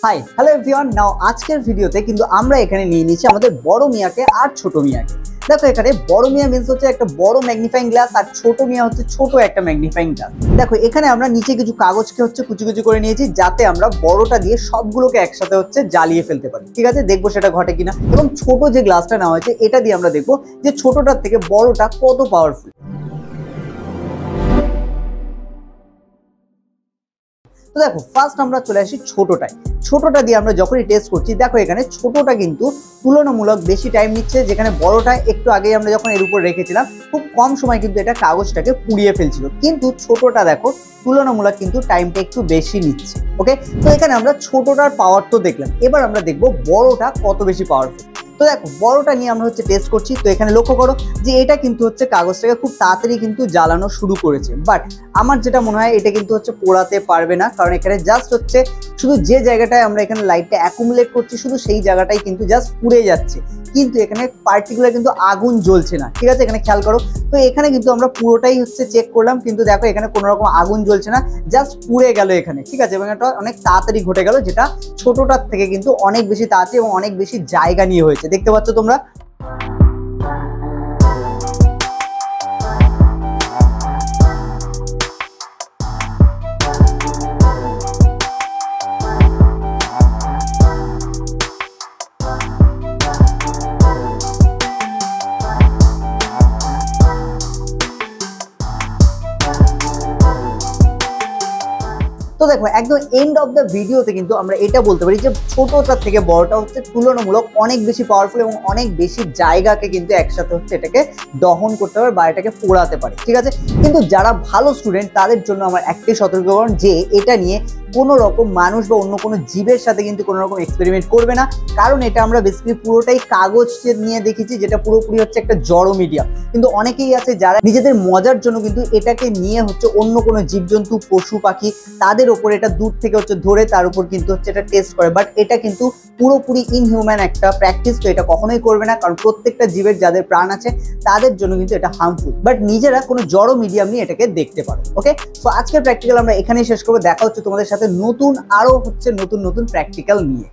Hi hello everyone. নাও আজকের ভিডিওতে কিন্তু আমরা এখানে নিয়ে নিচ্ছি আমাদের বড় মিয়াকে আর ছোট মিয়াকে। দেখো এখানে বড় মিয়া মিন্স হচ্ছে একটা বড় ম্যাগনিফাইং গ্লাস আর ছোট মিয়া হচ্ছে ছোট একটা ম্যাগনিফাইং গ্লাস। দেখো এখানে আমরা নিচে কিছু কাগজকে হচ্ছে কুচি কুচি করে নিয়েছি যাতে আমরা বড়টা দিয়ে সবগুলোকে একসাথে হচ্ছে জ্বালিয়ে ফেলতে পারি। ঠিক আছে, দেখবো সেটা ঘটে কিনা। এবং ছোট যে গ্লাসটা নেওয়া হয়েছে এটা দিয়ে আমরা দেখবো যে ছোটটার থেকে বড়টা কত পাওয়ারফুল। তো দেখো ফার্স্ট আমরা চলে আসি ছোটটা দিয়ে আমরা যখনই টেস্ট করছি দেখো এখানে ছোটটা কিন্তু তুলনামূলক বেশি টাইম নিচ্ছে, যেখানে বড়টা একটু আগেই আমরা যখন এর উপর রেখেছিলাম খুব কম সময় কিন্তু এটা কাগজটাকে পুড়িয়ে ফেলছিল, কিন্তু ছোটটা দেখো তুলনামূলক কিন্তু টাইমটা একটু বেশি নিচ্ছে। ওকে, তো এখানে আমরা ছোটটার পাওয়ার তো দেখলাম, এবার আমরা দেখবো বড়টা কত বেশি পাওয়ারফুল। তো দেখো বড়টা নিয়ে আমরা হচ্ছে টেস্ট করছি। তো এখানে লক্ষ্য করো যে এটা কিন্তু হচ্ছে কাগজটাকে খুব তাড়াতাড়ি কিন্তু জ্বালানো শুরু করেছে, বাট আমার যেটা মনে হয় এটা কিন্তু হচ্ছে পোড়াতে পারবে না, কারণ এখানে জাস্ট হচ্ছে শুধু যে জায়গাটায় আমরা এখানে লাইটটা অ্যাকুমুলেট করছি শুধু সেই জায়গাটাই কিন্তু জাস্ট পুড়ে যাচ্ছে, কিন্তু এখানে পার্টিকুলার কিন্তু আগুন জ্বলছে না। ঠিক আছে, এখানে খেয়াল করো। তো এখানে কিন্তু আমরা পুরোটাই হচ্ছে চেক করলাম, কিন্তু দেখো এখানে কোনো রকম আগুন জ্বলছে না, জাস্ট পুড়ে গেল এখানে। ঠিক আছে, এবং এটা অনেক তাড়াতাড়ি ঘটে গেল, যেটা ছোটটার থেকে কিন্তু অনেক বেশি তাড়াতাড়ি এবং অনেক বেশি জায়গা নিয়ে হয়েছে। দেখতে পাচ্ছ তোমরা। তো দেখো একদম এন্ড অফ দ্য ভিডিওতে কিন্তু আমরা এটা বলতে পারি যে ছোটটার থেকে বড়টা হচ্ছে তুলনামূলক অনেক বেশি পাওয়ারফুল এবং অনেক বেশি জায়গাকে কিন্তু একসাথে হচ্ছে এটাকে দহন করতে পারে বা এটাকে পোড়াতে পারে। ঠিক আছে, কিন্তু যারা ভালো স্টুডেন্ট তাদের জন্য আমার একটাই সতর্কীকরণ যে এটা নিয়ে কোনো রকম মানুষ বা অন্য কোনো জীবের সাথে কিন্তু কোনো রকম এক্সপেরিমেন্ট করবে না, কারণ এটা আমরা বেসিক্যালি পুরোটাই কাগজ নিয়ে দেখেছি, যেটা পুরোপুরি হচ্ছে একটা জড় মিডিয়াম। কিন্তু অনেকেই আছে যারা নিজেদের মজার জন্য কিন্তু এটাকে নিয়ে হচ্ছে অন্য কোনো জীবজন্তু পশু পাখি তাদের ওপর এটা দূর থেকে হচ্ছে ধরে তার উপর কিন্তু হচ্ছে এটা টেস্ট করে, বাট এটা কিন্তু পুরোপুরি ইনহিউম্যান একটা প্র্যাকটিস। তো এটা কখনোই করবে না, কারণ প্রত্যেকটা জীবের যাদের প্রাণ আছে তাদের জন্য কিন্তু এটা হার্মফুল, বাট নিজেরা কোনো জড় মিডিয়াম নিয়ে এটাকে দেখতে পারো। ওকে, তো আজকের প্র্যাকটিক্যাল আমরা এখানেই শেষ করবো। দেখা হচ্ছে তোমাদের সাথে নতুন আরো হচ্ছে নতুন প্র্যাকটিক্যাল নিয়ে।